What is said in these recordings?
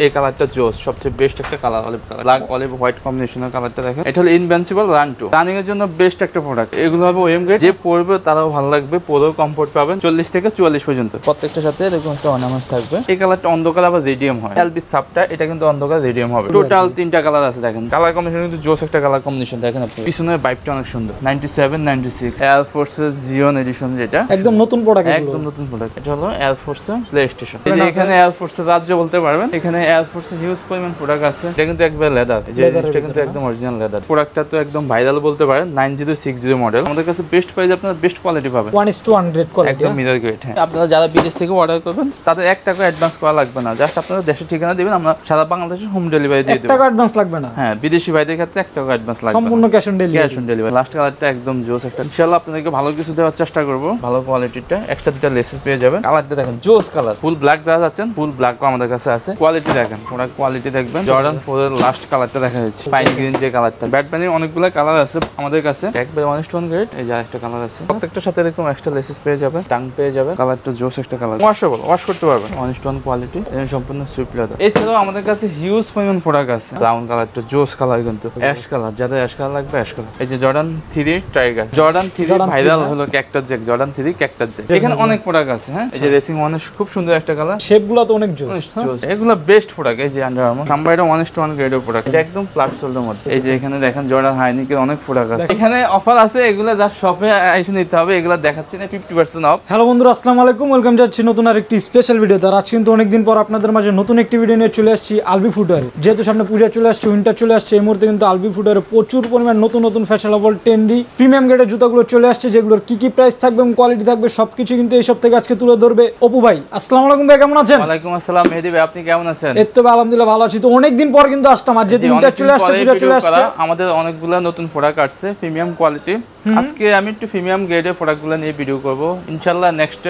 এই কালারটা জোস, সবচেয়ে বেস্ট একটা colour, olive colour, black olive white কম্বিনেশনের কালারটা দেখেন। এটা হলো ইনভিনসিবল রান 2, রানিং এর জন্য বেস্ট একটা প্রোডাক্ট। এগুলো হবে ওএম গ্রেড, যে পরবে তারাও ভালো লাগবে, পরেও কমফোর্ট পাবেন 40 থেকে 44 পর্যন্ত। প্রত্যেকটার সাথে এরকম একটা অর্নামেন্টস থাকবে। এই কালারটা অন্ধকার আবার রেডিয়াম হয়, এলবি সাবটা এটা কিন্তু অন্ধকার রেডিয়াম হবে। টোটাল 3টা কালার আছে দেখেন। কালার কম্বিনেশন কিন্তু জোস একটা কালার কম্বিনেশন দেখেন আপনি। পিছনের বাইকটা অনেক সুন্দর। 97 96 এয়ার ফোর্সের জিওন এডিশন, যেটা একদম নতুন প্রোডাক্ট, একদম নতুন প্রোডাক্ট। এটা হলো এয়ার ফোর্সের প্লে স্টেশন। এই যে এখানে এয়ার ফোর্সের রাজ্য বলতে পারবেন। এখানে এয়ার ফোর্সের হিউজ পরিমাণ প্রোডাক্ট আছে। এটা কিন্তু একবার লেদার, এই যে জিনিসটা কিন্তু একদম অরিজিনাল লেদার। প্রোডাক্টটা তো একদম ভাইরাল বলতে পারেন। 9060 মডেল। আমাদের কাছে বেস্ট প্রাইসে আপনারা বেস্ট কোয়ালিটি পাবেন। 1:100 কোয়ালিটি, একদম মিরর গ্রেড। হ্যাঁ, আপনারা যারা বিদেশ থেকে অর্ডার করবেন তাদের 1 টাকা অ্যাডভান্স করা লাগবে না। জাস্ট আপনারা দেশের ঠিকানা দিবেন, আমরা সারা বাংলাদেশে হোম ডেলিভারি দিয়ে দেব। 1 টাকা অ্যাডভান্স লাগবে না। হ্যাঁ, বিদেশি ভাইদের ক্ষেত্রে 1 টাকা অ্যাডভান্স লাগবে, সম্পূর্ণ cash on delivery. Cash on delivery. Last কালারটা একদম জোস একটা। ইনশাআল্লাহ আপনাদেরকে ভালো কিছু দেওয়ার চেষ্টা করব, ভালো কোয়ালিটিটা। একটা দুটা লেসেস পেয়ে যাবেন। কালারটা দেখেন জোস কালার, ফুল ব্ল্যাক যারা যাচ্ছেন ফুল ব্ল্যাক আমাদের কাছে আছে। কোয়ালিটি দেখেন, প্রোডাক্ট কোয়ালিটি দেখবেন। জর্ডান 4 এর লাস্ট কালারটা দেখা যাচ্ছে, পাইন গ্রিন যে কালারটা। ব্যাটম্যানের অনেকগুলো কালার আছে আমাদের কাছে, একবার 1:1 গ্রেড। এই যে একটা কালার আছে, প্রত্যেকটার সাথে এরকম এক্সট্রা লেসেস পেয়ে যাবেন, টাং পেয়ে যাবেন। কালারটা জোস একটা কালার, ওয়াশেবল, ওয়াশ করতে পারবেন। 1:1 কোয়ালিটি, সম্পূর্ণ সুইপ লেদার। এছাড়াও আমাদের কাছে হিউজ পরিমাণ প্রোডাক্ট আছে। ব্রাউন কালারটা জোস কালার, কিন্তু অ্যাশ কালার, যাদের অ্যাশ কালার লাগবে অ্যাশ কালার। এই যে জর্ডান 3 টাইগার, জর্ডান 3 ভাইরাল হলো cactus Jack, Jordan 3 cactus Jack. এখানে অনেক প্রোডাক্ট আছে। হ্যাঁ, এই যে রেসিং ওয়ানের খুব সুন্দর একটা কালার, শেপগুলো তো অনেক জোস। এগুলো বেস্ট প্রোডাক্ট। এই যে আন্ডার আর্মার সাম্বাইটা 1:1 গ্রেডের প্রোডাক্ট, এটা একদম ফ্ল্যাট সোল্ডের মধ্যে। এই যে এখানে দেখেন জর্ডান হাইনিকের অনেক প্রোডাক্ট আছে। এখানে অফার আছে, এগুলো যা শপে এসে নিতে হবে। এগুলো দেখাচ্ছি না, 50% অফ। হ্যালো বন্ধুরা, আসসালামু আলাইকুম, ওয়েলকাম যাচ্ছি নতুন আরেকটি স্পেশাল ভিডিও। তার আজ কিন্তু অনেকদিন পর আপনাদের মাঝে নতুন একটি ভিডিও নিয়ে চলে আসছি আলবি ফুটওয়্যারে। যেহেতু সামনে পূজা চলে আসছে, উইন্টার চলে আসছে, এই মুহূর্তে কিন্তু আলবি ফুটওয়্যারে প্রচুর পরিমাণ নতুন নতুন ফ্যাশনেবল ট্রেন্ডি প্রিমিয়াম গ্রেডের জুতাগুলো চলে আসছে, যেগুলোর কি প্রাইস থাকবে এবং কোয়ালিটি থাকবে সবকিছু কিন্তু এই সব থেকে আজকে তুলে ধরবে অপু ভাই। আসসালামু আলাইকুম ভাই, কেমন আছেন? ওয়ালাইকুম আসসালাম মেহেদী ভাই, আপনি কেমন আছেন? এই তো আলহামদুলিল্লাহ ভালো আছি। তো অনেকদিন পর কিন্তু আসলাম, আর যেহেতু উইন্টার চলে আসছে, পূজা চলে আসছে, আমাদের অনেকগুলো নতুন প্রোডাক্ট আসছে প্রিমিয়াম কোয়ালিটি। আজকে আমি একটু প্রিমিয়াম গ্রেডের প্রোডাক্টগুলো নিয়ে ভিডিও করব। ইনশাআল্লাহ নেক্সট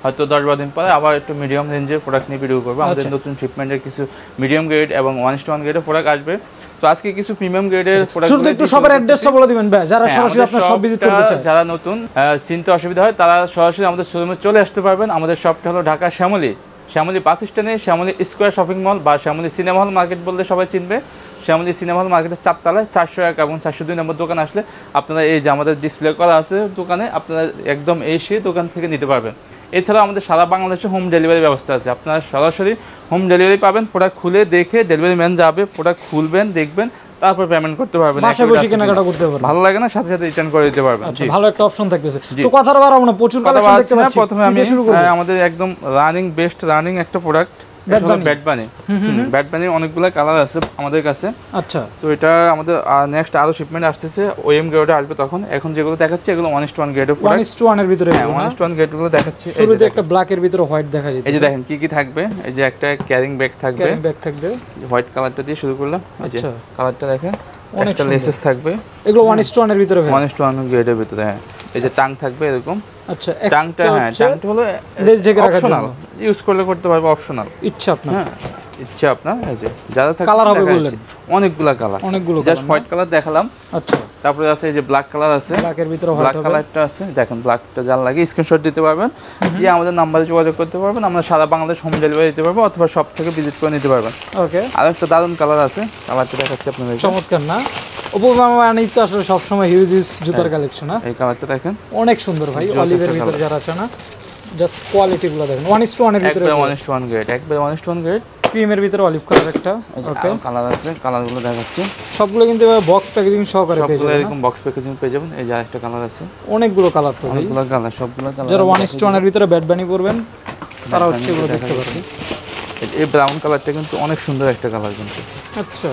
হয়তো 10-12 দিন পরে আবার একটু মিডিয়াম রেঞ্জের প্রোডাক্ট নিয়ে ভিডিও করব। আমাদের নতুন শিপমেন্টের কিছু মিডিয়াম গ্রেড এবং 1:1 গ্রেডের প্রোডাক্ট আসবে। তো আজকে কিছু প্রিমিয়াম গ্রেডের প্রোডাক্ট, শুধু একটু সবার অ্যাড্রেসটা বলে দিবেন ভাই, যারা সরাসরি আপনার শপ ভিজিট করতে চায়। যারা নতুন চিনতে অসুবিধা হয় তারা সরাসরি আমাদের শোরুমে চলে আসতে পারবেন। আমাদের শপটা হলো ঢাকা শ্যামলী বাস স্ট্যান্ডে, শ্যামলী স্কয়ার শপিং মল বা শ্যামলী সিনেমা হল মার্কেট বললে সবাই চিনবে। শ্যামলী সিনেমা হল মার্কেটের 4 তলায় 401 এবং 402 নম্বর দোকান আসলে আপনারা এই যে আমাদের ডিসপ্লে করা আছে দোকানে, আপনারা একদম এসে দোকান থেকে নিতে পারবেন। এছাড়াও আমাদের সারা বাংলাদেশে হোম ডেলিভারি ব্যবস্থা আছে। আপনারা সরাসরি হোম ডেলিভারি পাবেন। প্রোডাক্ট খুলে দেখে ডেলিভারি ম্যান যাবে, প্রোডাক্ট খুলবেন, দেখবেন, তারপর পেমেন্ট করতে পারবেন। বাসায় বসে কেনাকাটা করতে পারবেন, ভালো লাগে না সাথে সাথে রিটার্ন করে দিতে পারবেন। আচ্ছা, ভালো একটা অপশন থাকতেছে। তো কথাটা বাড়াবো না, প্রচুর কালেকশন দেখতে পাচ্ছি। প্রথমে আমি আমাদের একদম বেস্ট রানিং একটা প্রোডাক্ট ব্যাটবানি, অনেকগুলো কালার আছে আমাদের কাছে। আচ্ছা, তো এটা আমাদের নেক্সট আরো শিপমেন্ট আসতেছে, ওএম গ্রেডে আসবে তখন। এখন যেগুলো দেখাচ্ছি এগুলো 1:1 গ্রেডের প্রোডাক্ট। 1:1 এর ভিতরে, হ্যাঁ 1:1 গ্রেডগুলো দেখাচ্ছি। শুরুতে একটা ব্ল্যাক এর ভিতরে হোয়াইট দেখা যাচ্ছে। এই যে দেখেন কি কি থাকবে। এই যে একটা ক্যারিং ব্যাগ থাকবে, হোয়াইট কালারটা দিয়ে শুরু করলাম। এই যে কালারটা দেখেন, অনেকটা লেসেস থাকবে। এগুলো 1:1 এর ভিতরে, 1:1 গ্রেডের ভিতরে। হ্যাঁ, এই যে টাং থাকবে এরকম। আচ্ছা, টাংটা, হ্যাঁ টাংটা হলো লেস ঢেকে রাখার জন্য, ইউজ করলে করতে পারবে, অপশনাল, ইচ্ছা আপনার। হ্যাঁ ইচ্ছা আপনার। এই যে যারা থাকে কালার হবে বললেন, অনেকগুলো কালার, জাস্ট হোয়াইট কালার দেখালাম। আচ্ছা, তারপরে আছে এই যে ব্ল্যাক কালার আছে, ব্ল্যাকের ভিতরে ব্ল্যাক কালারটা আছে। দেখেন ব্ল্যাকটা যার লাগে স্ক্রিনশট দিতে পারবেন, দিয়ে আমাদের নাম্বারে যোগাযোগ করতে পারবেন। আমরা সারা বাংলাদেশ হোম ডেলিভারি দিতে পারবো, অথবা শপ থেকে ভিজিট করে নিতে পারবেন। ওকে, আর একটা দারুণ কালার আছে, কালারটা দেখাচ্ছি আপনাদের। চমৎকার না? অপু মামা তো আসলে সব সময় হিউজ জুতার কালেকশন। এই কালারটা দেখেন, অনেক সুন্দর ভাই। অলিভের ভিতরে যারা আছে না, জাস্ট কোয়ালিটি গুলো দেখেন। 1:1 এর ভিতরে, একবার 1:1 গ্রেড, একবার 1:1 গ্রেড। ক্রিমের ভিতরে অলিভ কালার একটা। ওকে, কালার আছে, কালারগুলো দেখাচ্ছি। সবগুলো কিন্তু বক্স প্যাকেজিং সহকারে পেয়ে যাবেন, এরকম বক্স প্যাকেজিং পেয়ে যাবেন। এই যে আরেকটা কালার আছে, অনেকগুলো কালার। তো অনেকগুলো কালার, সবগুলো কালার। যারা 1:1 এর ভিতরে ব্যাট বানি করবেন তারা হচ্ছে এগুলো দেখতে পাচ্ছেন। এই ব্রাউন কালারটা কিন্তু অনেক সুন্দর একটা কালার কিন্তু। আচ্ছা,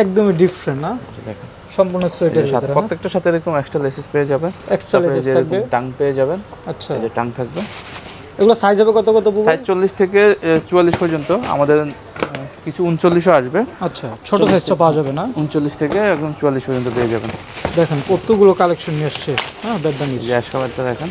একদমই ডিফারেন্ট না? দেখেন সম্পূর্ণ সোয়েটারের ভিতরে, প্রত্যেকটার সাথে এরকম এক্সট্রা লেসেস পেয়ে যাবেন, এক্সট্রা লেসেস থাকবে, টাং পেয়ে যাবেন। আচ্ছা, এই যে টাং থাকবে। এগুলো সাইজ হবে কত কত? সাইজ 40 থেকে 44 পর্যন্ত। আমাদের কিছু 39ও আসবে। আচ্ছা, ছোট সাইজটা পাওয়া যাবে না? 39 থেকে একদম 44 পর্যন্ত পেয়ে যাবেন। দেখেন কতগুলো কালেকশন নিয়ে আসছে। হ্যাঁ, ব্যাটবানির গ্যাস কালারটা দেখেন,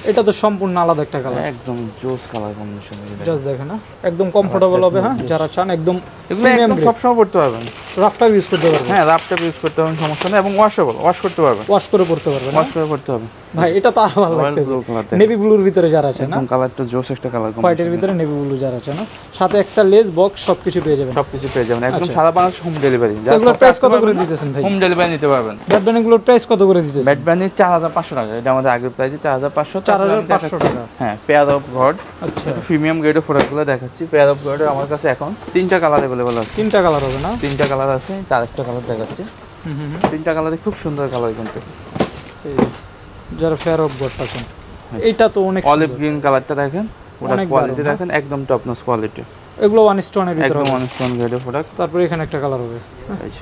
এটা তো সম্পূর্ণ আলাদা একটা কালার, একদম জোস কালার কম্বিনেশন। জাস্ট দেখেন না, একদম কমফোর্টেবল হবে। হ্যাঁ, যারা চান একদম এগুলো একদম সবসময় পড়তে পারবেন, রাফটা ইউজ করতে পারবেন। হ্যাঁ রাফটা ইউজ করতে পারবেন, সমস্যা নেই, এবং ওয়াশেবল, ওয়াশ করতে পারবেন, ওয়াশ করে পড়তে পারবেন, ওয়াশ করে পড়তে হবে। ভাই এটা তো আরো ভালো লাগতেছে, নেভি ব্লুর ভিতরে যারা আছে না, একদম কালারটা জোস একটা কালার, হোয়াইটের ভিতরে নেভি ব্লু যারা আছে না, সাথে এক্সট্রা লেস বক্স সবকিছু পেয়ে যাবেন, সবকিছু পেয়ে যাবেন একদম সারা বাংলাদেশ হোম ডেলিভারি। এগুলোর প্রাইস কত করে দিতেছেন ভাই? হোম ডেলিভারি নিতে পারবেন। ব্যাট ব্যান্ডগুলোর প্রাইস কত করে দিতেছেন? ব্যাট ব্যান্ড 4500 টাকা, এটা আমাদের আগের প্রাইসে 4500, 4500 টাকা। হ্যাঁ পেয়ার অফ গড, আচ্ছা একটু প্রিমিয়াম গ্রেডের প্রোডাক্টগুলো দেখাচ্ছি। পেয়ার অফ গডের আমার কাছে এখন 3টা কালার अवेलेबल আছে, 3টা কালার হবে না, 3টা কালার আছে, আরেকটা কালার দেখাচ্ছি। 3টা কালারে খুব সুন্দর কালার, কিন্তু যারা ফেয়ার অফ গড আছেন এইটা তো অনেক অলিভ গ্রিন কালারটা দেখেন, প্রোডাক্ট কোয়ালিটি দেখেন একদম টপ নচ কোয়ালিটি, এগুলো 1:1 এর ভিতরে একদম 1:1 গ্রেডের প্রোডাক্ট। তারপর এখানে একটা কালার হবে এই যে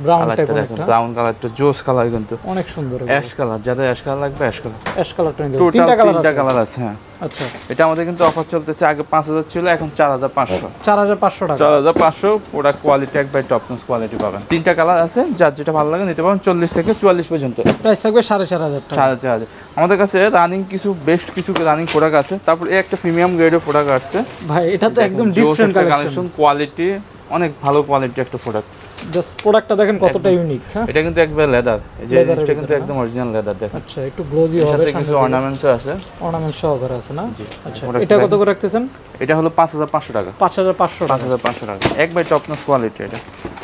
ব্রাউন কালারটা টাইপের দেখেন, একটা, ব্রাউন কালারটা জোস কালার, কিন্তু অনেক সুন্দর অ্যাশ কালার, যাদের অ্যাশ কালার লাগবে অ্যাশ কালার, অ্যাশ কালারটা নিতে টোটাল 3টা কালার 3টা আছে। কালার আছে, হ্যাঁ। আচ্ছা এটা আমাদের কিন্তু অফার চলতেছে, আগে 5000 ছিল, এখন 4500, 4500 টাকা, 4500। প্রোডাক্ট কোয়ালিটি একবার টপ নচ কোয়ালিটি পাবেন। 3টা কালার আছে, যার যেটা ভালো লাগে নিতে পারেন। 40 থেকে 44 পর্যন্ত প্রাইস থাকবে 4500 টাকা। 4500। আমাদের কাছে রানিং কিছু বেস্ট কিছু রানিং প্রোডাক্ট আছে, তারপর এই একটা প্রিমিয়াম গ্রেডের প্রোডাক্ট আছে ভাই এটা তো একদম ডিফারেন্ট কালেকশন, কোয়ালিটি অনেক ভালো কোয়ালিটি একটা প্রোডাক্ট। জাস্ট প্রোডাক্টটা দেখেন কতটা ইউনিক। হ্যাঁ এটা কিন্তু একবার লেদার, এই যে Leather এর জিনিসটা কিন্তু ভিতরে, একদম অরিজিনাল লেদার দেখেন। আচ্ছা একটু গ্লোজি হবে, সাথে কিছু অর্নামেন্টস আছে, অর্নামেন্ট সহকারে আছে না। আচ্ছা product এটা কত করে রাখতেছেন? এটা হলো 5500 টাকা, 5500 টাকা, 5500 টাকা একবার টপ নচ কোয়ালিটি। এটা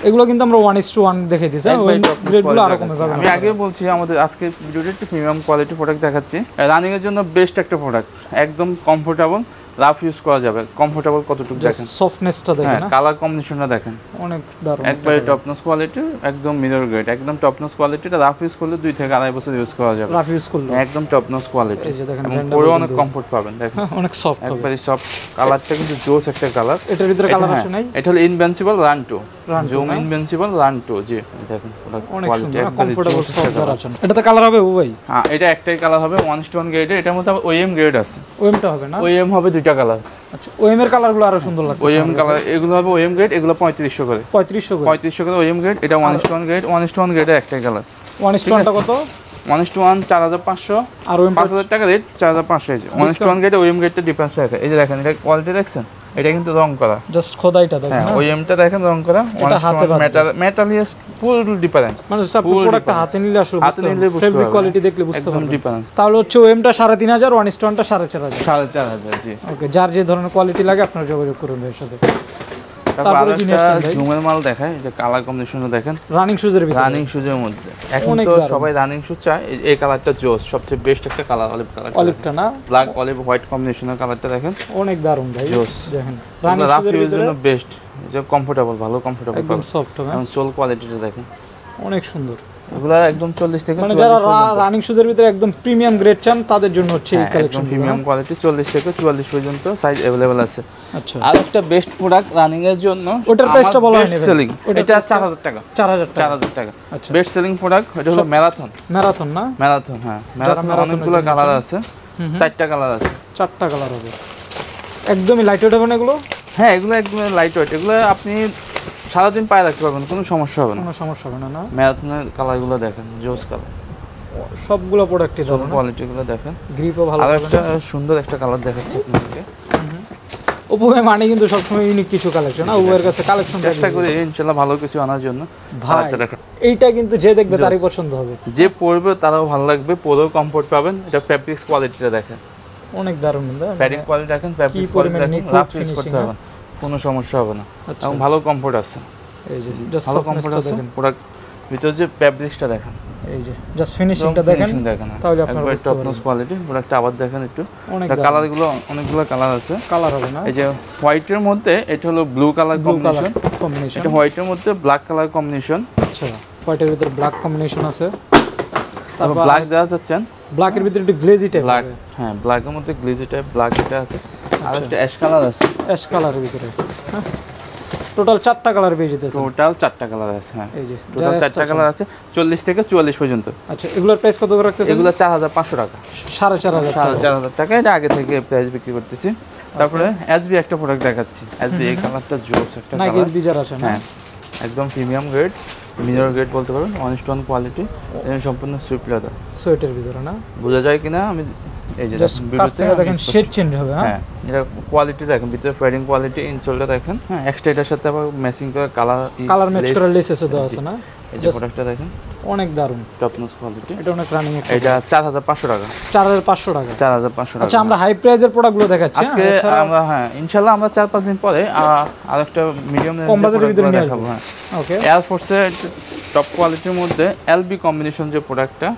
এগুলো কিন্তু আমরা 1:1 দেখে দিয়েছি, ওই গ্রেডগুলো আরো কমে পাবেন। আমি আগে বলছি আমাদের আজকে ভিডিওতে একটু প্রিমিয়াম কোয়ালিটি প্রোডাক্ট দেখাচ্ছি, রানিং এর জন্য বেস্ট একটা প্রোডাক্ট, একদম কমফোর্টেবল, রাফ ইউজ করা যাবে, কমফোর্টেবল কতটুকু দেখেন, সফটনেসটা দেখেন, হ্যাঁ কালার কম্বিনেশনটা দেখেন অনেক দারুণ, একবারে টপ নচ কোয়ালিটি, একদম মিরর গ্রেড, একদম টপ নচ কোয়ালিটি। এটা রাফ ইউজ করলে 2 থেকে 2.5 বছর ইউজ করা যাবে, রাফ ইউজ করলে একদম টপ নচ কোয়ালিটি, এই যে দেখেন এবং ব্র্যান্ডটা পরে অনেক কমফোর্ট পাবেন দেখেন, অনেক সফট হবে। একবারে সফট। কালারটা কিন্তু জোস একটা কালার। এটার ভিতরে কালার আছে নাই? এটা হলো invincible run 2, zoom invincible run 2, জি দেখেন অনেক কোয়ালিটি সুন্দর, একবারে কমফোর্টেবল জোস সফট আছে। এটাতে কালার হবে ভাই? হ্যাঁ এটা একটাই কালার হবে 1:1 গ্রেডে, এটার মধ্যে ওএম গ্রেড আছে, ওএমটা হবে না? ওএম হবে 2টা কালার। আচ্ছা ওএম এর কালারগুলো আরো সুন্দর লাগছে, ওএম কালার এগুলো হবে ওএম গ্রেড, এগুলো 3500 করে, 3500 করে, 3500 করে ওএম গ্রেড। এটা 1:1 গ্রেড, 1:1 গ্রেডের একটাই কালার। 1:1টা কত? 1:1 4500, আর ওএম 5000 টাকা রেট, 4500 এই যে 1:1 গ্রেডে ওএম গ্রেডটা ডিফারেন্স রাখে। এই যে দেখেন এটা কোয়ালিটি দেখছেন, এটা কিন্তু রং করা, জাস্ট খোদাইটা দেখেন, হ্যাঁ ওএমটা দেখেন রং করা, এটা হাতে মেটাল মেটালিয়াস ফুল ডিফারেন্স, মানে সব প্রোডাক্টটা হাতে নিলে আসলে হাতে নিলে বুঝতে ফেব্রিক পারবেন, কোয়ালিটি দেখলে বুঝতে একদম পারবেন। ডিফারেন্স। তাহলে হচ্ছে ওএমটা 3500, 1:1টা 4500। 4500 জি। ওকে, যার যে ধরনের কোয়ালিটি লাগে আপনারা যোগাযোগ করুন এর সাথে। তারপর তারপরে জিনিসটা একটা ভাই জুমের মাল দেখায়, যে কালার কম্বিনেশনটা দেখেন, রানিং শুজের ভিতরে, রানিং শুজের মধ্যে এখন অনেক তো দারুণ। সবাই রানিং শু চায়, এই কালারটা জোস, সবচেয়ে বেস্ট একটা কালার, অলিভ কালার, অলিভটা না, ব্ল্যাক অলিভ হোয়াইট কম্বিনেশনের কালারটা দেখেন, অনেক দারুণ ভাই, জোস। দেখেন রানিং রাফ শুজের ইউজের ভিতরে জন্য বেস্ট, যে কমফোর্টেবল, ভালো কমফোর্টেবল, একদম সফট হবে, এবং সোল কোয়ালিটিটা দেখেন, অনেক সুন্দর। এগুলা একদম 40 থেকে মানে যারা রানিং শুজের ভিতরে একদম প্রিমিয়াম গ্রেড চান তাদের জন্য হচ্ছে এই একদম কালেকশন, প্রিমিয়াম কোয়ালিটি, 40 থেকে 44 পর্যন্ত সাইজ अवेलेबल আছে। আচ্ছা আর একটা বেস্ট প্রোডাক্ট রানিং এর জন্য, ওটার প্রাইসটা বলা হয়নি ভাই। সেলিং, ওটার এটা প্রাইসটা 4000 টাকা, 4000 টাকা। 4000 টাকা আচ্ছা বেস্ট সেলিং প্রোডাক্ট। এটা হলো ম্যারাথন, ম্যারাথন না, ম্যারাথন, হ্যাঁ ম্যারাথন ম্যারাথনের অনেকগুলো জন্য কালার আছে, 4টা কালার আছে, 4টা কালার হবে, একদমই লাইট ওয়েট হবে না এগুলো? হ্যাঁ এগুলো একদম লাইট ওয়েট, এগুলো আপনি সারাদিন পায়ে রাখতে পারবেন, কোনো সমস্যা হবে না। কোনো সমস্যা হবে না না? ম্যারাথনের কালারগুলো দেখেন, জোস কালার, সবগুলো প্রোডাক্টই দারুণ, কোয়ালিটিগুলো দেখেন। গ্রিপও ভালো আর হবে। একটা সুন্দর একটা কালার দেখাচ্ছি আপনাদেরকে, ওপো মানে কিন্তু সবসময় ইউনিক কিছু কালেকশন, না ওপোর কাছে কালেকশন চেষ্টা করি ইনশাআল্লাহ ভালো কিছু আনার জন্য। ভাই কালারটা দেখেন, এইটা কিন্তু যে দেখবে তারই পছন্দ হবে, যে পরবে তারাও ভালো লাগবে, পরেও কমফোর্ট পাবেন। এটা ফ্যাব্রিক্স কোয়ালিটিটা দেখেন, অনেক দারুণ, ফ্যাব্রিক কোয়ালিটি দেখেন, ফ্যাব্রিক্স কোয়ালিটি দেখেন, নিখুঁত রাফ ইউজ finishing, করতে পারবেন, কোনো সমস্যা হবে না, আচ্ছা এবং ভালো কমফোর্ট আছে, এই যে জাস্ট ভালো কমফোর্ট সফটনেসটা আছে। দেখেন, প্রোডাক্ট ভিতর যে ফ্যাব্রিক্সটা দেখেন, এই যে জাস্ট ফিনিশিংটা দেখেন, তাহলে আপনারা বুঝতে টপ পারবেন। Notch quality. প্রোডাক্টটা আবার দেখেন একটু, অনেক কালারগুলো অনেকগুলো কালার আছে, কালার হবে না? এই যে হোয়াইটের মধ্যে এটা হলো blue colour blue colour combination, combination, এটা হোয়াইটের মধ্যে ব্ল্যাক কালার কম্বিনেশন। আচ্ছা হোয়াইটের ভিতরে ব্ল্যাক কম্বিনেশন আছে, তারপর ব্ল্যাক যা চাচ্ছেন, ব্ল্যাকের ভিতরে একটু গ্লেজি টাইপ, ব্ল্যাক, হ্যাঁ ব্ল্যাকের মধ্যে গ্লেজি টাইপ ব্ল্যাক এটা আছে, আর একটা অ্যাশ কালার আছে, অ্যাশ কালারের ভিতরে, হ্যাঁ টোটাল 4টা কালার পেয়ে যেতেছে, টোটাল 4টা কালার আছে, হ্যাঁ এই যে টোটাল 4টা কালার আছে, 40 থেকে 44 পর্যন্ত। আচ্ছা এগুলোর প্রাইস কত করে রাখতেছেন? এগুলো 4500 টাকা, 4500 টাকা, 4500 টাকা, এটা আগে থেকে প্রাইস বিক্রি করতেছি। তারপরে এসবি একটা প্রোডাক্ট দেখাচ্ছি, এসবি এই কালারটা জোস একটা নাইকি কালার, এসবি যারা আছে না, হ্যাঁ একদম প্রিমিয়াম গ্রেড, মিরর গ্রেড বলতে পারেন, 1:1 কোয়ালিটি, সম্পূর্ণ সুইপ লেদার। সোয়েটের ভিতরে না, বোঝা যায় কিনা আমি এই যে জাস্ট কাছ থেকে দেখেন শেড চেঞ্জ হবে। হ্যাঁ এটা কোয়ালিটি দেখেন, ভিতরে ফেডিং কোয়ালিটি, ইনসোলটা দেখেন। হ্যাঁ এক্সট্রা এটার সাথে আবার ম্যাচিং করে কালার ম্যাচ করা লেসেসও দেওয়া আছে না। এই যে প্রোডাক্টটা দেখেন অনেক দারুণ, টপ নচ কোয়ালিটি। এটা অনেক রানিং। এটা 4500 টাকা। 4500 টাকা। 4500 টাকা। আচ্ছা আমরা হাই প্রাইজের প্রোডাক্টগুলো দেখাচ্ছি আজকে আমরা। হ্যাঁ ইনশাআল্লাহ আমরা 4-5 দিন পরে আরেকটা মিডিয়াম কম বাজেটের ভিতরে নিয়ে দেখাবো। হ্যাঁ ওকে। এয়ার ফোর্সের টপ কোয়ালিটির মধ্যে এলবি কম্বিনেশন যে প্রোডাক্টটা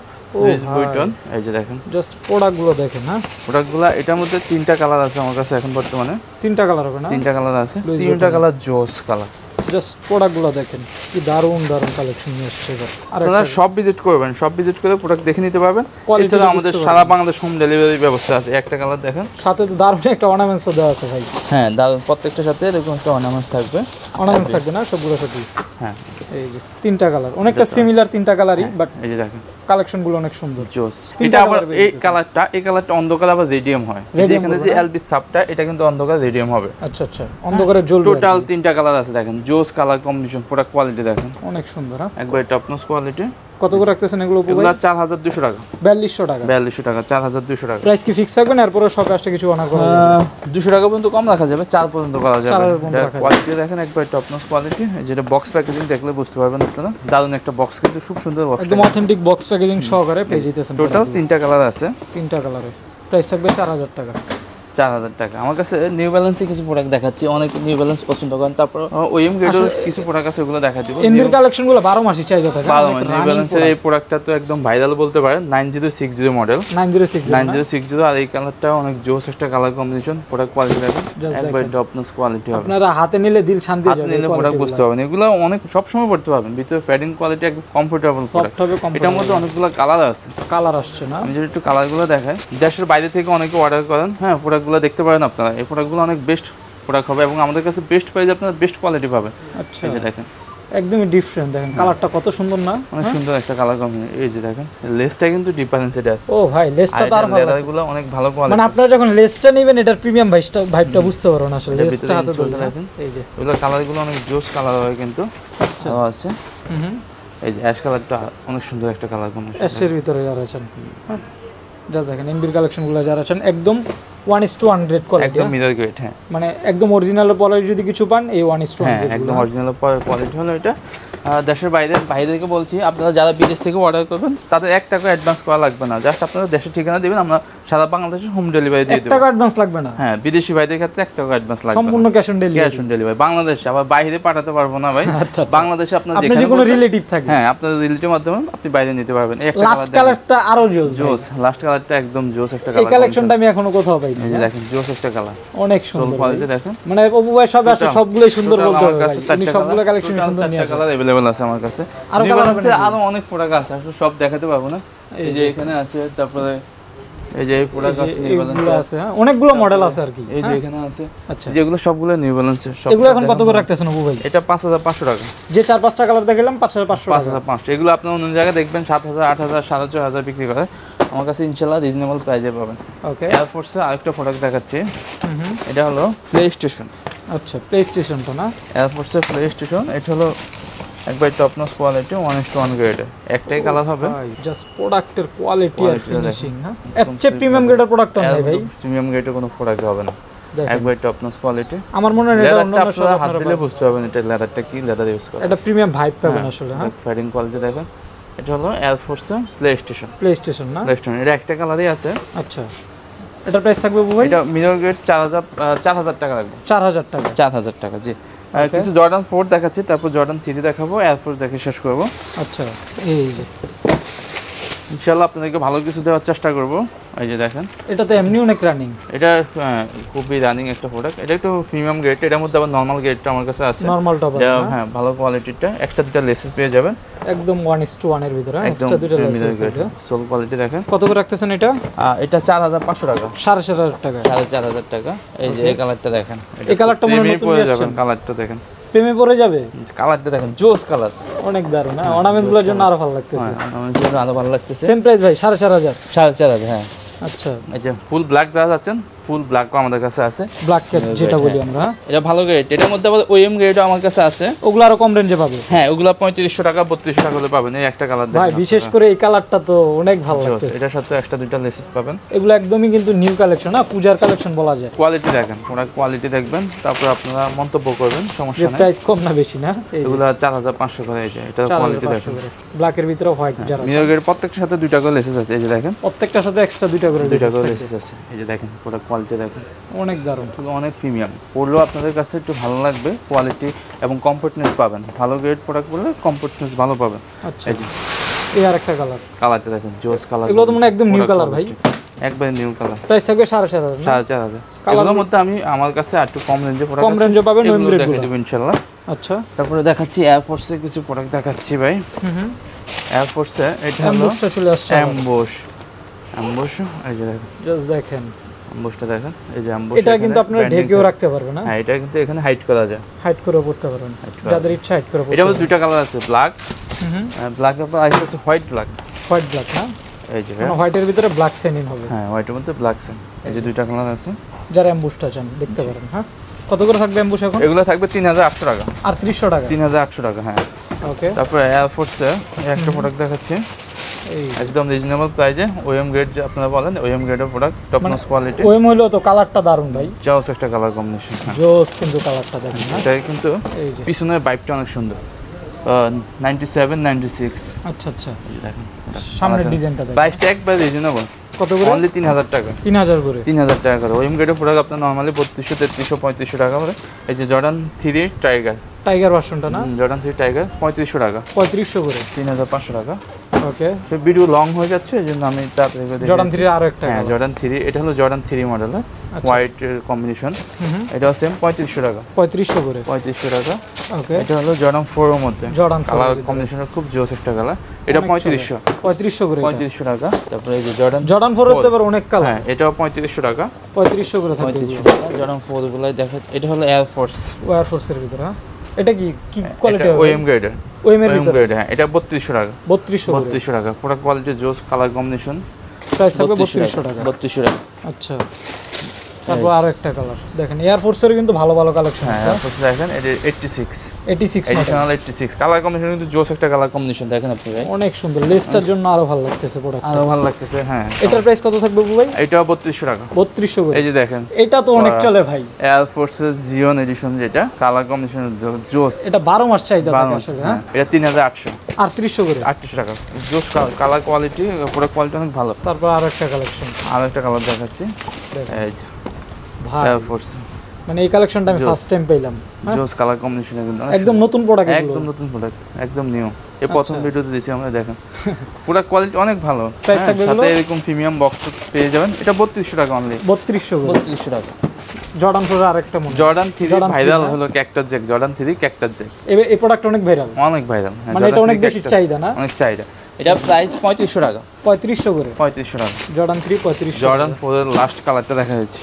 বুইটন, এই যে দেখেন জাস্ট প্রোডাক্টগুলো দেখেন। হ্যাঁ প্রোডাক্টগুলো এটার মধ্যে 3টা কালার আছে আমার কাছে এখন বর্তমানে। 3টা কালার হবে না? 3টা কালার আছে, 3টা কালার জোস কালার। জাস্ট প্রোডাক্টগুলো দেখেন কি দারুণ দারুণ কালেকশন নিয়ে আসছে এবার। আর আপনারা সব ভিজিট করবেন, সব ভিজিট করে প্রোডাক্ট দেখে নিতে পারবেন। এছাড়া আমাদের সারা বাংলাদেশ হোম ডেলিভারি ব্যবস্থা আছে। একটা কালার দেখেন, সাথে তো দারুণ একটা অর্নামেন্টসও দেওয়া আছে ভাই। হ্যাঁ দারুণ, প্রত্যেকটার সাথে এরকম একটা অর্নামেন্টস থাকবে। অর্নামেন্টস থাকবে না সবগুলোর সাথে? হ্যাঁ এই যে 3টা কালার, অনেকটা সিমিলার 3টা কালারই, বাট এই যে দেখেন কালেকশনগুলো অনেক সুন্দর। জোস। এটা আবার এই কালারটা অন্ধকার আবার রেডিয়াম হয়। যেখানে যে এলবি সাবটা এটা কিন্তু অন্ধকার রেডিয়াম হবে। আচ্ছা আচ্ছা, অন্ধকারে জ্বলবে। টোটাল 3টা কালার আছে দেখেন, জোস কালার কম্বিনেশন, প্রোডাক্ট কোয়ালিটি দেখেন অনেক সুন্দর। হ্যাঁ একবার টপ নচ কোয়ালিটি। কত করে রাখতেছেন এগুলো? এগুলো 4200 টাকা। 4200 টাকা। 4200 টাকা, 4200 টাকা। প্রাইস কি ফিক্স থাকবে না এরপরে শপে আসতে কিছু অনার করা যাবে? 200 টাকা পর্যন্ত কম রাখা যাবে, 4 পর্যন্ত করা যাবে। 4 পর্যন্ত রাখা যাবে। কোয়ালিটি দেখেন একবার টপ নচ কোয়ালিটি। যেটা বক্স প্যাকেজিং দেখলে বুঝতে পারবেন আপনারা, দারুণ একটা বক্স, কিন্তু খুব সুন্দর বক্স, একদম অথেন্টিক বক্স প্যাকেজিং সহকারে পেয়ে যেতেছেন। টোটাল 3টা কালার আছে, 3টা কালারে প্রাইস থাকবে 4000 টাকা। 4000 টাকা। আমার কাছে নিউ ব্যালেন্সের কিছু প্রোডাক্ট দেখাচ্ছি, অনেক নিউ ব্যালেন্স পছন্দ করেন। তারপর ওএম গ্রেডের কিছু প্রোডাক্ট আছে, ওগুলো দেখা দিব। এনবির কালেকশনগুলো 12 মাসই চাহিদা থাকে। 12 মাস নিউ ব্যালেন্সের এই প্রোডাক্টটা তো একদম ভাইরাল বলতে পারেন। 9060 মডেল, 9060। আর এই কালারটা অনেক জোস একটা কালার কম্বিনেশন। প্রোডাক্ট কোয়ালিটি দেখেন একবার টপ নচ কোয়ালিটি হবে। আপনারা হাতে নিলে দিল শান্তি হয়ে যাবে। নিলে প্রোডাক্ট বুঝতে পারবেন, এগুলো অনেক সব সময় পড়তে পারবেন। ভিতরে প্যাডিং কোয়ালিটি একদম কমফোর্টেবল প্রোডাক্ট। এটার মধ্যে অনেকগুলো কালার আছে। কালার আসছে না? আমি যদি একটু কালারগুলো দেখাই, দেশের বাইরে থেকে অনেকে অর্ডার করেন। হ্যাঁ প্রোডাক্টগুলো দেখতে পারেন আপনারা। এই প্রোডাক্টগুলো অনেক বেস্ট প্রোডাক্ট হবে এবং আমাদের কাছে বেস্ট প্রাইসে আপনারা বেস্ট কোয়ালিটি পাবেন। আচ্ছা এই যে দেখেন একদমই ডিফারেন্ট, দেখেন কালারটা কত সুন্দর না? অনেক সুন্দর একটা কালার কম্বিনেশন। এই যে দেখেন লেসটা কিন্তু ডিফারেন্স এটা। ও ভাই লেসটা তো আর ভালো, লেদারগুলো অনেক ভালো কোয়ালিটি। মানে আপনারা যখন লেসটা নেবেন এটার প্রিমিয়াম ভাইবটা বুঝতে পারবেন আসলে। লেসটা হাতে ধরে দেখেন, এই যে এগুলো কালারগুলো অনেক জোস কালার হয় কিন্তু। আচ্ছা আছে এই যে অ্যাশ কালারটা অনেক সুন্দর একটা কালার কম্বিনেশন। অ্যাশের ভিতরে যারা আছেন যা দেখেন এনবির কালেকশনগুলো যারা আছেন একদম 1:1 গ্রেড কোয়ালিটি, একদম মিরর গ্রেড। হ্যাঁ মানে একদম অরিজিনাল কোয়ালিটি যদি কিছু পান এই 1:1 গ্রেড একদম অরিজিনাল কোয়ালিটি হলো এটা। দেশের বাইরেকে বলছি, আপনারা যারা বিদেশ থেকে অর্ডার করবেন তাদের 1 টাকা অ্যাডভান্স করা লাগবে না। জাস্ট আপনারা দেশের ঠিকানা দিবেন, আমরা সারা বাংলাদেশে হোম ডেলিভারি দিয়ে দেব। 1 টাকা অ্যাডভান্স লাগবে না? হ্যাঁ বিদেশি ভাইদের ক্ষেত্রে 1 টাকা অ্যাডভান্স লাগবে, সম্পূর্ণ cash on delivery. Cash on delivery. বাংলাদেশে আবার বাইরে পাঠাতে পারবো না ভাই। আচ্ছা বাংলাদেশে আপনার যে কোনো রিলেটিভ থাকে, হ্যাঁ আপনার রিলেটিভ মাধ্যমে আপনি বাইরে নিতে পারবেন। লাস্ট কালারটা আরো জোস, লাস্ট কালারটা একদম জোস একটা কালার। এই কালেকশনটা আমি এখনো কোথাও পাইনি। এই যে দেখেন জোস একটা কালার, অনেক সুন্দর কোয়ালিটি দেখেন। মানে অপু ভাই সব আছে, সবগুলোই সুন্দর বলতে হবে ভাই। উনি সবগুলো কালেকশন সুন্দর নিয়ে আসেন। কালার अवेलेबल আছে আমার কাছে। আরো কালার আছে, আরো অনেক প্রোডাক্ট আছে, আসলে সব দেখাতে পারবো না। এই যে এখানে আছে, তারপরে এই যে এই প্রোডাক্ট আছে, নিউ ব্যালেন্স আছে, অনেকগুলো মডেল আছে আর কি। এই যে এখানে আছে। আচ্ছা যেগুলো সবগুলো নিউ ব্যালেন্সের। সব এগুলো এখন কত করে রাখতেছেন অপু ভাই? এটা 5500 টাকা। যে 4-5টা কালার দেখালাম 5500 টাকা। 5500। এগুলো আপনি অন্য জায়গায় দেখবেন 7000, 8000, 4500 বিক্রি করে। আমার কাছে ইনশাআল্লাহ রিজনেবল প্রাইসে পাবেন। ওকে এয়ার ফোর্সের আরেকটা প্রোডাক্ট দেখাচ্ছি। এটা হলো প্লে স্টেশন। আচ্ছা প্লে স্টেশনটা না? এয়ার ফোর্সের প্লে স্টেশন। এটা হলো একবার টপ নচ কোয়ালিটি, 1:1 গ্রেডের। একটাই কালার হবে। জাস্ট প্রোডাক্টের কোয়ালিটি আর ফিনিশিং, হ্যাঁ এর প্রিমিয়াম গ্রেডের প্রোডাক্ট তো নাই ভাই। প্রিমিয়াম গ্রেডের কোনো প্রোডাক্ট হবে না, একবার টপ নচ কোয়ালিটি। আমার মনে হয় এটা অন্যান্য সব হাত দিলে বুঝতে পারবেন এটা লেদারটা কি, লেদার ইউজ করা। এটা প্রিমিয়াম ভাইব পাবেন আসলে। হ্যাঁ ফেডিং কোয়ালিটি দেখেন। এটা হলো এয়ার ফোর্সের প্লে স্টেশন। প্লে স্টেশন না? প্লে স্টেশন এটা একটা কালারই আছে। আচ্ছা এটা প্রাইস থাকবে ভাই? এটা মিরর গ্রেড 4000 টাকা লাগবে। 4000 টাকা? 4000 টাকা জি। কিছু জর্ডান 4 দেখাচ্ছি, তারপর জর্ডান 3 দেখাবো, এয়ার ফোর্স দেখে শেষ করব। আচ্ছা এই যে ইনশাআল্লাহ আপনাদেরকে ভালো কিছু দেওয়ার চেষ্টা করব। এই যে দেখেন এটা তো এমনি অনেক রানিং। এটা খুবই রানিং একটা প্রোডাক্ট। এটা একটু প্রিমিয়াম গ্রেড, এটার মধ্যে আবার নরমাল গ্রেডটা আমার কাছে আছে। নরমালটা পাবেন, হ্যাঁ ভালো কোয়ালিটিটা। একটা দুটো লেসেস পেয়ে যাবেন একদম 1:1 এর ভিতরে। একটা দুটো লেসেস আছে, সোল কোয়ালিটি দেখেন। কত করে রাখতেছেন এটা? এটা 4500 টাকা। 4500 টাকা? 4500 টাকা। এই যে এই কালারটা দেখেন, এই কালারটা মনে হয় পড়ে যাবেন। কালারটা দেখেন, প্রেমে পড়ে যাবে। কালারটা দেখেন জোস কালার, অনেক দারুণ। হ্যাঁ অর্নামেন্টস গুলোর জন্য আরো ভালো লাগতেছে। অর্নামেন্টস জন্য আরো ভালো লাগতেছে। সেম প্রাইস ভাই 4500? 4500 হ্যাঁ। আচ্ছা এই যে ফুল ব্ল্যাক যারা যাচ্ছেন ফুল ব্ল্যাক আমাদের কাছে আছে, ব্ল্যাক ক্যাট যেটা বলি আমরা। এটা ভালো গ্রেড। এটার মধ্যে আবার ওএম গ্রেডও আমার কাছে আছে, ওগুলো আরো কম রেঞ্জে পাবে। হ্যাঁ ওগুলো 3500 টাকা 3200 টাকা হলে পাবেন। এই একটা কালার ভাই বিশেষ করে এই কালারটা তো অনেক ভালো লাগতেছে। এটার সাথে একটা দুইটা লেসেস পাবেন। এগুলো একদমই কিন্তু নিউ কালেকশন, না পূজার কালেকশন বলা যায়। কোয়ালিটি দেখেন, প্রোডাক্ট কোয়ালিটি দেখবেন, তারপর আপনারা মন্তব্য করবেন, সমস্যা নাই। প্রাইস কম না বেশি না? এগুলো 4500 করে এই যে এটা কোয়ালিটি দেখেন। ব্ল্যাকের ভিতরে হোয়াইট যারা মিরর প্রত্যেকটার সাথে দুইটা করে লেসেস আছে, এই যে দেখেন প্রত্যেকটার সাথে এক্সট্রা দুইটা করে লেসেস আছে। এই যে দেখেন প্রোডাক্ট কোয়ালিটি দেখেন, অনেক দারুণ, অনেক প্রিমিয়াম। পড়লেও আপনাদের কাছে একটু ভালো লাগবে, কোয়ালিটি এবং কমফোর্টনেস পাবেন। ভালো গ্রেড প্রোডাক্ট পড়লে কমফোর্টনেস ভালো পাবেন। আচ্ছা এই যে এই আরেকটা কালার, কালারটা দেখেন জোস কালার। এগুলো তো মানে একদম নিউ কালার ভাই, একবার নিউ কালার। প্রাইস থাকবে 4500 4500। কালারের মধ্যে আমি আমার কাছে একটু কম রেঞ্জে প্রোডাক্ট, কম রেঞ্জে পাবেন ওই গ্রেডগুলো দেব ইনশাআল্লাহ। আচ্ছা তারপরে দেখাচ্ছি এয়ার ফোর্সের কিছু প্রোডাক্ট দেখাচ্ছি ভাই। এয়ার ফোর্সে এটা হলো অ্যাম্বুশটা চলে আসছে। অ্যাম্বুশ এই যে দেখেন, জাস্ট দেখেন অ্যাম্বুশটা দেখেন। এই যে অ্যাম্বুশ, এটা কিন্তু আপনারা ঢেকেও রাখতে পারবেন না? হ্যাঁ এটা কিন্তু এখানে হাইড করা যায়, হাইড করে পড়তে পারবেন, যাদের ইচ্ছা হাইড করে পড়তে। এটা মধ্যে দুইটা কালার আছে, ব্ল্যাক ব্ল্যাক এর পর আছে হোয়াইট ব্ল্যাক। হোয়াইট ব্ল্যাক না? এই যে মানে হোয়াইটের ভিতরে ব্ল্যাক সেনিং হবে। হ্যাঁ হোয়াইটের মধ্যে ব্ল্যাক সেন। এই যে দুইটা কালার আছে, যারা অ্যাম্বুশটা চান দেখতে পারেন। হ্যাঁ কত করে থাকবে অ্যাম্বুশ এখন? এগুলো থাকবে 3800 টাকা আর 300 টাকা। 3800 টাকা হ্যাঁ। ওকে তারপরে এয়ার ফোর্সে একটা প্রোডাক্ট দেখাচ্ছি এই একদম রিজনেবল প্রাইসে, ওএম গ্রেড যে আপনারা বলেন, ওএম গ্রেডের product, top notch quality. OM হলো তো কালারটা দারুন ভাই, জোস একটা কালার কম্বিনেশন। জোস কিন্তু কালারটা দেখেন না? এটা কিন্তু এই যে পিছনের বাইকটা অনেক সুন্দর, 97 96। আচ্ছা আচ্ছা, এই দেখেন সামনের ডিজাইনটা দেখেন। প্রাইসটা একবার রিজনেবল, কত করে? অনলি 3000 টাকা। 3000 করে? 3000 টাকা করে। ওএম গ্রেডের প্রোডাক্ট আপনার নরমালি 3200 3300 3500 টাকা করে। এই যে জর্ডান 3 টাইগার, টাইগার ভার্সনটা না? জর্ডান 3 টাইগার 3500 টাকা। 3500 করে? 3500 টাকা। ওকে সে ভিডিও লং হয়ে যাচ্ছে, এই জন্য আমি তাড়াতাড়ি করে জর্ডান 3 আরো একটা। হ্যাঁ জর্ডান 3, এটা হলো জর্ডান 3 মডেলের হোয়াইট কম্বিনেশন। এটাও সেম 3500 টাকা। 3500 করে? 3500 টাকা। ওকে এটা হলো জর্ডান 4 এর মধ্যে, জর্ডান 4 কালার কম্বিনেশনটা খুব জোস একটা কালার। এটা 3500। 3500 করে? 3500 টাকা। তারপরে এই যে জর্ডান 4 এর তো আবার অনেক কালার। হ্যাঁ এটাও 3500 টাকা। 3500 করে থাকবে। 3500 টাকা জর্ডান 4 গুলো দেখা। এটা হলো এয়ার ফোর্স, এয়ার ফোর্সের ভিতরে। হ্যাঁ এটা কি কি কোয়ালিটি হবে? ওএম গ্রেডের। ওএম এর ভিতরে? হ্যাঁ এটা 3200 টাকা। 3200 টাকা। প্রোডাক্ট কোয়ালিটি জোস, কালার কম্বিনেশন। প্রাইস থাকবে 3200 টাকা। 3200 টাকা। আচ্ছা তারপর আরো একটা কালার দেখেন, এয়ার ফোর্সের কিন্তু ভালো ভালো কালেকশন আছে। হ্যাঁ ফোর্স দেখেন, এটা 86 মডেল। 86 কালার কম্বিনেশন কিন্তু জোস একটা কালার কম্বিনেশন দেখেন আপনি ভাই, অনেক সুন্দর। লেসটার জন্য আরো ভালো লাগতেছে প্রোডাক্ট, আরো ভালো লাগতেছে। হ্যাঁ এটার প্রাইস কত থাকবে ভাই? এটাও 3200 টাকা। 3200 করে? এই যে দেখেন, এটা তো অনেক চলে ভাই। এয়ার ফোর্সের জিওন এডিশন, যেটা কালার কম্বিনেশন জোস, এটা 12 মাস চাহিদা থাকে আসলে। হ্যাঁ এটা 3800। আর 300 করে? 3800 টাকা। জোস কালার কোয়ালিটি, প্রোডাক্ট কোয়ালিটি অনেক ভালো। তারপর আরো একটা কালেকশন, আরো একটা কালার দেখাচ্ছি। এই যে ভাই এয়ার ফোর্স, মানে এই কালেকশনটা আমি ফার্স্ট টাইম পেলাম। জোস কালার কম্বিনেশন কিন্তু একদম নতুন প্রোডাক্ট, একদম নতুন প্রোডাক্ট, একদম নিউ। এই প্রথম ভিডিওতে দিয়েছি আমরা, দেখেন পুরো কোয়ালিটি অনেক ভালো। প্রাইস থাকবে সাথে এরকম প্রিমিয়াম বক্স পেয়ে যাবেন। এটা 3200 টাকা অনলি। 3200 করে? 3200 টাকা। জর্ডান 4 আরেকটা মডেল, জর্ডান 3 ভাইরাল হলো cactus Jack, Jordan 3 cactus Jack. এই প্রোডাক্ট অনেক ভাইরাল, অনেক ভাইরাল। মানে এটা অনেক বেশি চাহিদা না? অনেক চাহিদা। এটা প্রাইস 3500 টাকা। 3500 করে? 3500 টাকা। জর্ডান 3 3500। জর্ডান 4 এর লাস্ট কালারটা দেখা যাচ্ছে,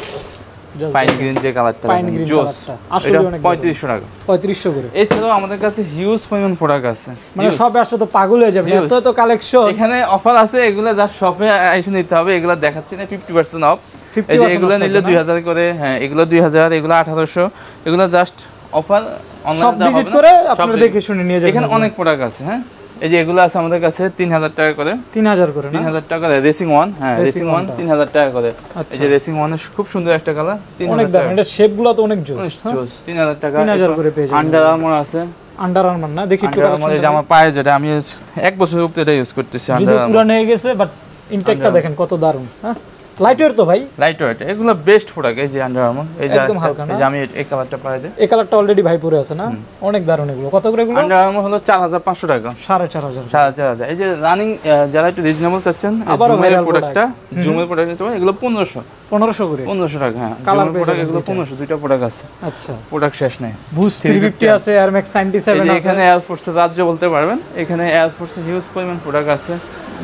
পাইন গ্রিন যে কালারটা, পাইন গ্রিন কালারটা আসলে অনেক 3500 টাকা। 3500 করে? এছাড়াও আমাদের কাছে হিউজ পরিমাণ প্রোডাক্ট আছে, মানে সব আসলে তো পাগল হয়ে যাবে, এত এত কালেকশন। এখানে অফার আছে, এগুলা যা শপে এসে নিতে হবে। এগুলা দেখাচ্ছি না 50% অফ। এই যে এগুলা নিলে 2000 করে, হ্যাঁ এগুলো 2000, এগুলো 1800, এগুলো জাস্ট অফার। সব ভিজিট করে আপনারা দেখে শুনে নিয়ে যাবেন। এখানে অনেক প্রোডাক্ট আছে। হ্যাঁ এই যে এগুলো আছে আমাদের কাছে 3000 টাকা করে। 3000 করে না? 3000 টাকা করে। রেসিং ওয়ান, হ্যাঁ রেসিং ওয়ান 3000 টাকা করে। এই যে রেসিং ওয়ানের খুব সুন্দর একটা কালার, অনেক দাম। এটা শেপগুলো তো অনেক জোস। 3000 টাকা। 3000 করে পেয়ে যাবেন। আন্ডার আর্মার আছে, আন্ডার আর্মার না? দেখি একটু আন্ডার আর্মার, এই যে আমার পায়ে যেটা আমি 1 বছরের উপরে এটা ইউজ করতেছি। আন্ডার আর্মার পুরানো হয়ে গেছে, বাট ইনটেকটা দেখেন কত দারুণ। হ্যাঁ লাইট ওয়েট তো ভাই? লাইট ওয়েট, এগুলো বেস্ট প্রোডাক্ট। এই যে আন্ডার আর্মার, এই যে একদম হালকা না? এই যে আমি এই কালারটা পাই যে, এই কালারটা অলরেডি ভাই পরে আছে না? অনেক দারুণ। এগুলো কত করে? এগুলো আন্ডার আর্মার হলো 4500 টাকা। 4500? 4500। এই যে রানিং যারা একটু রিজনেবল চাচ্ছেন, জুমের প্রোডাক্টটা, জুমের প্রোডাক্ট নিতে পারেন। এগুলো 1500 করে? 1500 টাকা। হ্যাঁ কালার প্রোডাক্ট এগুলো 1500, দুইটা প্রোডাক্ট আছে। আচ্ছা প্রোডাক্ট শেষ নাই। বুস্ট 350 আছে, এয়ার ম্যাক্স 97 আছে। এখানে এয়ার ফোর্সের রাজ্য বলতে পারবেন, এখানে এয়ার ফোর্সের হিউজ পরিমাণ প্রোডাক্ট আছে।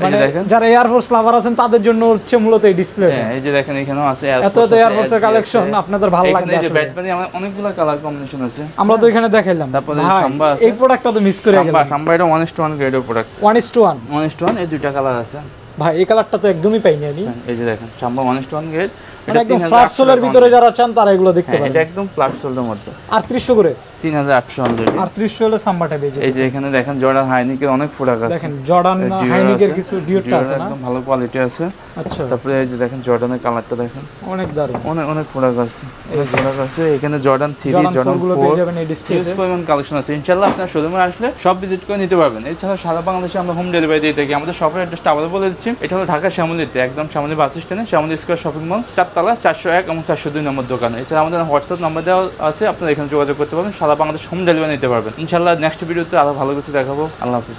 মানে যারা এয়ার ফোর্স লাভার আছেন তাদের জন্য হচ্ছে মূলত এই ডিসপ্লে। হ্যাঁ এই যে দেখেন এখানেও আছে এত এত এয়ার ফোর্সের কালেকশন, আপনাদের ভালো লাগবে আসলে। এই যে ব্যাটম্যানে আমার অনেকগুলো কালার কম্বিনেশন আছে, আমরা তো এখানে দেখাইলাম। তারপরে সাম্বা আছে। এই প্রোডাক্টটা তো মিস করে গেলাম। সাম্বা এটা 1:1 গ্রেডের প্রোডাক্ট। 1:1? 1:1, এই দুইটা কালার আছে ভাই। এই কালারটা তো একদমই পাইনি আমি। এই যে দেখেন সাম্বা 1:1 গ্রেড, মানে একদম ফ্ল্যাট সোলের ভিতরে যারা চান তারা এগুলো দেখতে হ্যাঁ, পারেন। এটা একদম ফ্ল্যাট সোলের মধ্যে। 3800 করে 3800 অলরেডি। 3800 হলে সাম্বাটা বেজে। এই যে এখানে দেখেন জর্ডান হাইনিকের অনেক প্রোডাক্ট আছে। দেখেন জর্ডান হাইনিকের কিছু ডিউটটা আছে না? একদম ভালো কোয়ালিটি আছে। আচ্ছা, তারপরে এই যে দেখেন জর্ডানের কালারটা দেখেন, অনেক দারুণ। অনেক প্রোডাক্ট আছে, অনেক প্রোডাক্ট আছে। এখানে জর্ডান 3, জর্ডান 4 গুলো 4 পেয়ে যাবেন এই ডিসপ্লেতে। হিউজ পরিমাণ কালেকশন আছে। ইনশাআল্লাহ আপনারা শোরুমে আসলে সব ভিজিট করে নিতে পারবেন। এছাড়া সারা বাংলাদেশে আমরা হোম ডেলিভারি দিয়ে থাকি। আমাদের শপের অ্যাড্রেসটা আবার বলে দিচ্ছি, এটা হলো ঢাকা শ্যামলীতে, একদম শ্যামলী বাস স্ট্যান্ডে, শ্যামলী স্কয়ার শপিং মল, 4 তলা, 401 এবং 402 নম্বর দোকান। এছাড়া আমাদের হোয়াটসঅ্যাপ নাম্বার দেওয়া আছে, আপনারা এখানে যোগাযোগ করতে পারবেন, সারা বাংলাদেশ হোম ডেলিভারি নিতে পারবেন। ইনশাআল্লাহ নেক্সট ভিডিওতে আরো ভালো কিছু দেখাবো। আল্লাহ হাফেজ।